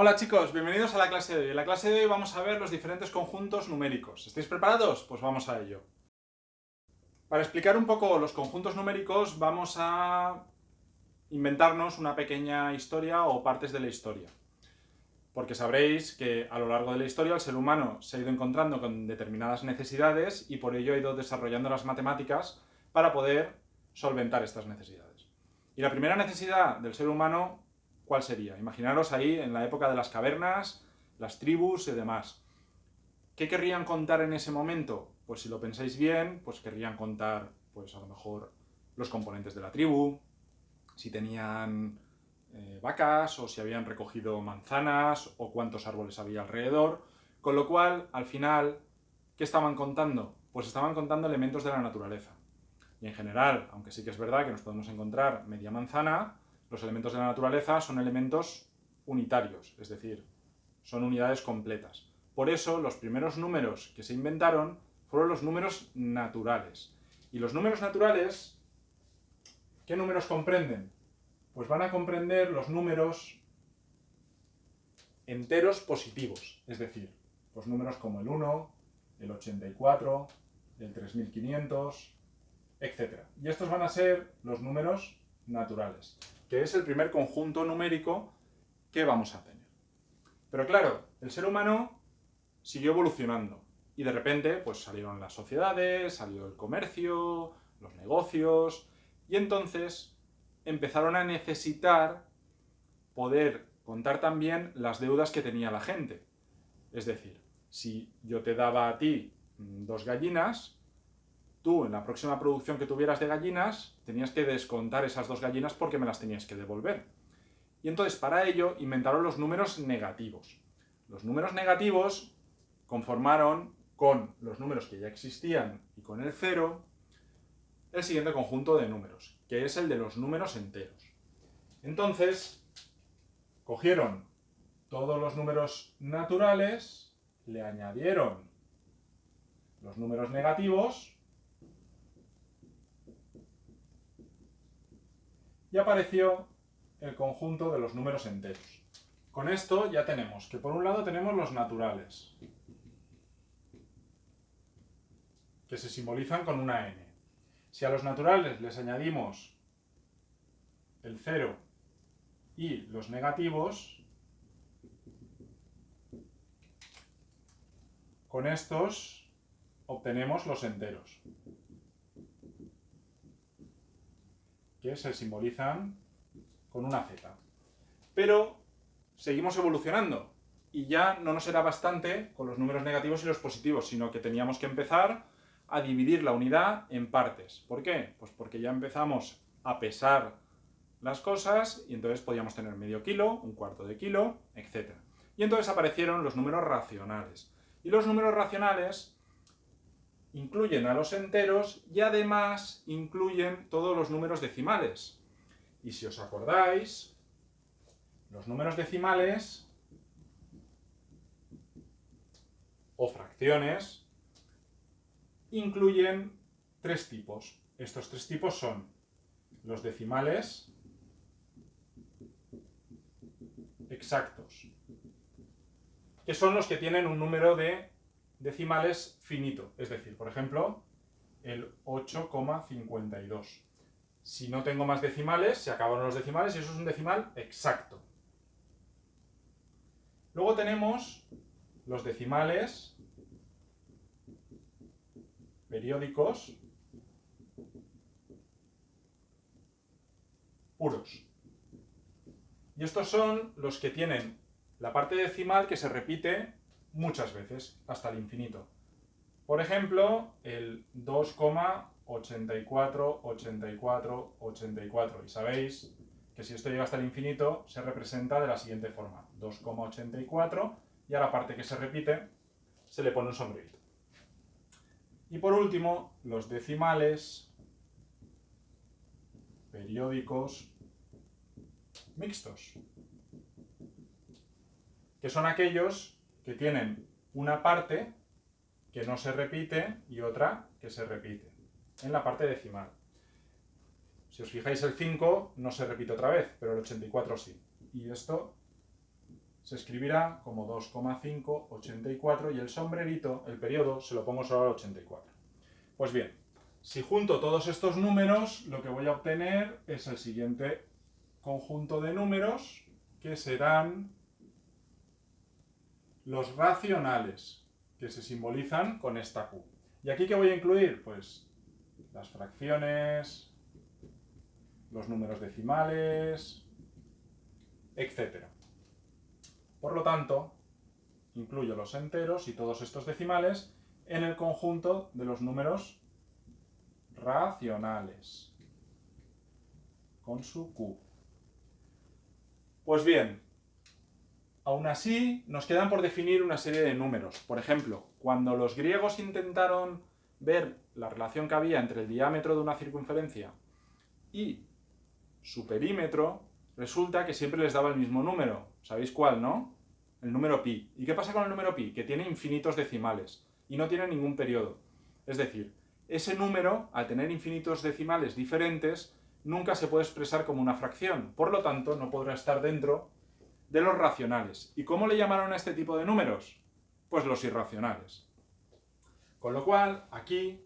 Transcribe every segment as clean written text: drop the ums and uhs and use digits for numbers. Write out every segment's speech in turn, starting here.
Hola chicos, bienvenidos a la clase de hoy. En la clase de hoy vamos a ver los diferentes conjuntos numéricos. ¿Estáis preparados? Pues vamos a ello. Para explicar un poco los conjuntos numéricos vamos a inventarnos una pequeña historia o partes de la historia. Porque sabréis que a lo largo de la historia el ser humano se ha ido encontrando con determinadas necesidades y por ello ha ido desarrollando las matemáticas para poder solventar estas necesidades. Y la primera necesidad del ser humano, ¿cuál sería? Imaginaros ahí en la época de las cavernas, las tribus y demás. ¿Qué querrían contar en ese momento? Pues si lo pensáis bien, pues querrían contar, pues a lo mejor los componentes de la tribu, si tenían vacas o si habían recogido manzanas o cuántos árboles había alrededor. Con lo cual, al final, ¿qué estaban contando? Pues estaban contando elementos de la naturaleza. Y en general, aunque sí que es verdad que nos podemos encontrar media manzana, los elementos de la naturaleza son elementos unitarios, es decir, son unidades completas. Por eso, los primeros números que se inventaron fueron los números naturales. Y los números naturales, ¿qué números comprenden? Pues van a comprender los números enteros positivos, es decir, los números como el 1, el 84, el 3500, etc. Y estos van a ser los números naturales, que es el primer conjunto numérico que vamos a tener. Pero claro, el ser humano siguió evolucionando y de repente pues salieron las sociedades, salió el comercio, los negocios y entonces empezaron a necesitar poder contar también las deudas que tenía la gente. Es decir, si yo te daba a ti 2 gallinas, tú en la próxima producción que tuvieras de gallinas tenías que descontar esas 2 gallinas porque me las tenías que devolver. Y entonces para ello inventaron los números negativos. Los números negativos conformaron con los números que ya existían y con el 0 el siguiente conjunto de números, que es el de los números enteros. Entonces, cogieron todos los números naturales, le añadieron los números negativos y apareció el conjunto de los números enteros. Con esto ya tenemos que por un lado tenemos los naturales, que se simbolizan con una n. Si a los naturales les añadimos el 0 y los negativos, con estos obtenemos los enteros, que se simbolizan con una z. Pero seguimos evolucionando y ya no nos era bastante con los números negativos y los positivos, sino que teníamos que empezar a dividir la unidad en partes. ¿Por qué? Pues porque ya empezamos a pesar las cosas y entonces podíamos tener medio kilo, un cuarto de kilo, etc. Y entonces aparecieron los números racionales. Y los números racionales incluyen a los enteros y además incluyen todos los números decimales. Y si os acordáis, los números decimales o fracciones incluyen 3 tipos. Estos 3 tipos son los decimales exactos, que son los que tienen un número de decimales finito. Es decir, por ejemplo, el 8,52. Si no tengo más decimales, se acabaron los decimales y eso es un decimal exacto. Luego tenemos los decimales periódicos puros. Y estos son los que tienen la parte decimal que se repite muchas veces, hasta el infinito. Por ejemplo, el 2,848484. Y sabéis que si esto llega hasta el infinito, se representa de la siguiente forma. 2,84 y a la parte que se repite se le pone un sombrerito. Y por último, los decimales periódicos mixtos, que son aquellos que tienen una parte que no se repite y otra que se repite en la parte decimal. Si os fijáis, el 5 no se repite otra vez, pero el 84 sí. Y esto se escribirá como 2,584 y el sombrerito, el periodo, se lo pongo solo al 84. Pues bien, si junto todos estos números, lo que voy a obtener es el siguiente conjunto de números, que serán los racionales, que se simbolizan con esta Q. ¿Y aquí qué voy a incluir? Pues las fracciones, los números decimales, etc. Por lo tanto, incluyo los enteros y todos estos decimales en el conjunto de los números racionales, con su Q. Pues bien, aún así nos quedan por definir una serie de números. Por ejemplo, cuando los griegos intentaron ver la relación que había entre el diámetro de una circunferencia y su perímetro, resulta que siempre les daba el mismo número. ¿Sabéis cuál, no? El número pi. ¿Y qué pasa con el número pi? Que tiene infinitos decimales y no tiene ningún periodo. Es decir, ese número, al tener infinitos decimales diferentes, nunca se puede expresar como una fracción. Por lo tanto, no podrá estar dentro de los racionales. ¿Y cómo le llamaron a este tipo de números? Pues los irracionales. Con lo cual, aquí,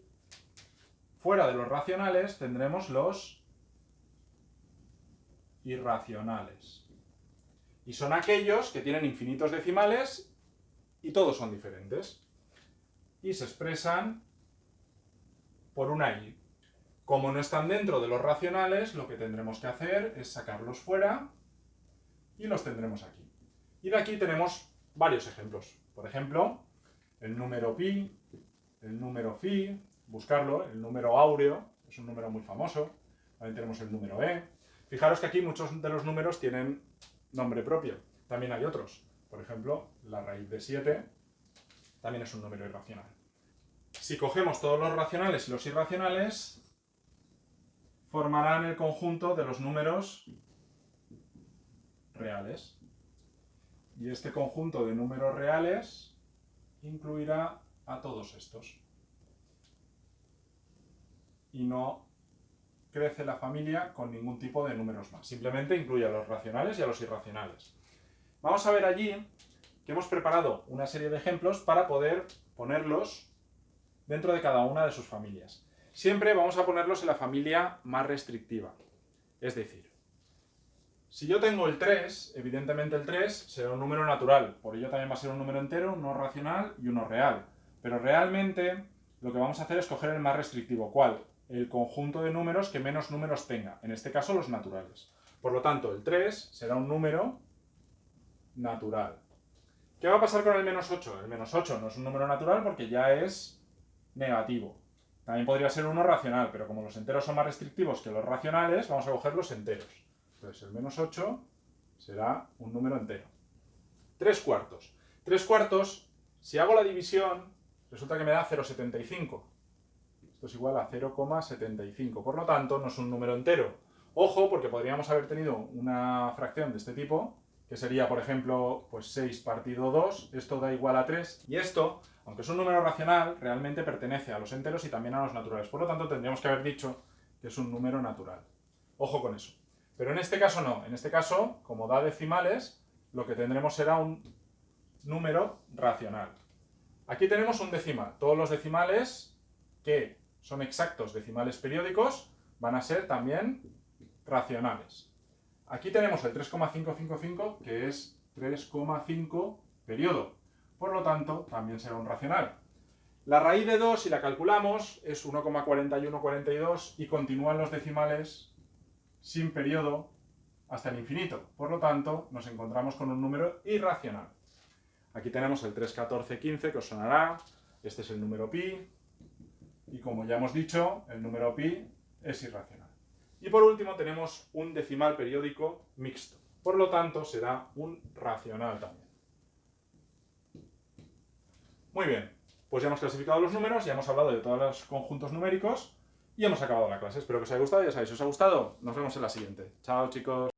fuera de los racionales, tendremos los irracionales. Y son aquellos que tienen infinitos decimales y todos son diferentes. Y se expresan por una i. Como no están dentro de los racionales, lo que tendremos que hacer es sacarlos fuera y los tendremos aquí. Y de aquí tenemos varios ejemplos. Por ejemplo, el número pi, el número phi, buscarlo, el número áureo, es un número muy famoso. También tenemos el número e. Fijaros que aquí muchos de los números tienen nombre propio. También hay otros. Por ejemplo, la raíz de 7 también es un número irracional. Si cogemos todos los racionales y los irracionales, formarán el conjunto de los números reales. Y este conjunto de números reales incluirá a todos estos. Y no crece la familia con ningún tipo de números más. Simplemente incluye a los racionales y a los irracionales. Vamos a ver allí que hemos preparado una serie de ejemplos para poder ponerlos dentro de cada una de sus familias. Siempre vamos a ponerlos en la familia más restrictiva. Es decir, si yo tengo el 3, evidentemente el 3 será un número natural. Por ello también va a ser un número entero, uno racional y uno real. Pero realmente lo que vamos a hacer es coger el más restrictivo. ¿Cuál? El conjunto de números que menos números tenga. En este caso los naturales. Por lo tanto, el 3 será un número natural. ¿Qué va a pasar con el menos 8? El menos 8 no es un número natural porque ya es negativo. También podría ser uno racional, pero como los enteros son más restrictivos que los racionales, vamos a coger los enteros. Entonces el menos 8 será un número entero. 3 cuartos. 3 cuartos, si hago la división, resulta que me da 0,75. Esto es igual a 0,75. Por lo tanto, no es un número entero. Ojo, porque podríamos haber tenido una fracción de este tipo, que sería, por ejemplo, pues 6 partido 2. Esto da igual a 3. Y esto, aunque es un número racional, realmente pertenece a los enteros y también a los naturales. Por lo tanto, tendríamos que haber dicho que es un número natural. Ojo con eso. Pero en este caso no. En este caso, como da decimales, lo que tendremos será un número racional. Aquí tenemos un decimal. Todos los decimales que son exactos decimales periódicos van a ser también racionales. Aquí tenemos el 3,555, que es 3,5 periodo. Por lo tanto, también será un racional. La raíz de 2, si la calculamos, es 1,4142 y continúan los decimales sin periodo hasta el infinito. Por lo tanto, nos encontramos con un número irracional. Aquí tenemos el 3,1415, que os sonará. Este es el número pi. Y como ya hemos dicho, el número pi es irracional. Y por último tenemos un decimal periódico mixto. Por lo tanto, será un racional también. Muy bien, pues ya hemos clasificado los números, ya hemos hablado de todos los conjuntos numéricos y hemos acabado la clase. Espero que os haya gustado. Ya sabéis, si os ha gustado, nos vemos en la siguiente. Chao, chicos.